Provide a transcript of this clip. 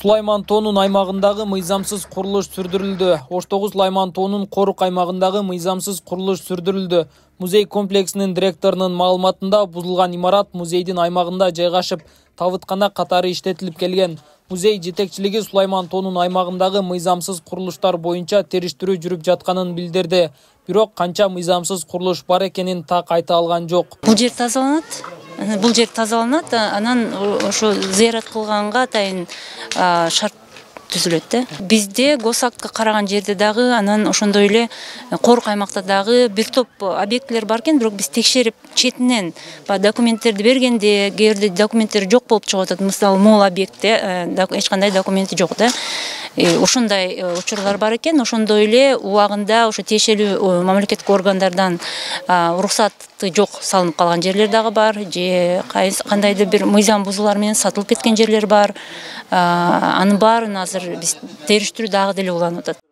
Сулайман-Тоонун аймагындагы мыйзамсыз курулуш сүрдүрүлдү. Оштогу Сулайман-Тоонун корук аймагындагы мыйзамсыз курулуш сүрдүрүлдү. Музей комплексинин директорунун маалыматында бузулган имарат музейдин аймагында жайгашып, табыткана катары иштетилип келген. Музей жетекчилиги Сулайман-Тоонун аймагындагы мыйзамсыз курулуштар боюнча териштирүү жүрүп жатканын билдирди. Бирок канча мыйзамсыз курулуш бар экенин так айта алган жок. Бул жер тазаланат, анан ошо зыярат кылганга атайын шарт түзүлөт да. Бизде госактка караган жерде дагы, анан ошондой эле корук аймакта дагы бир топ объектилер бар экен, бирок биз текшерип четинен документтерди бергенде, кээ бирде документтери жок болуп чыгып атат. Мисалы, могул объектте эч кандай документи жок да. Ошондой учурлар бар экен. Ошондой эле убагында ошо тиешелүү мамлекеттик органдардан уруксаты жок салынып калган жерлер дагы бар, же кандайдыр бир мыйзам бузуулар менен сатылып кеткен жерлер бар. Анын баарын азыр биз териштирүү дагы деле уланып атат.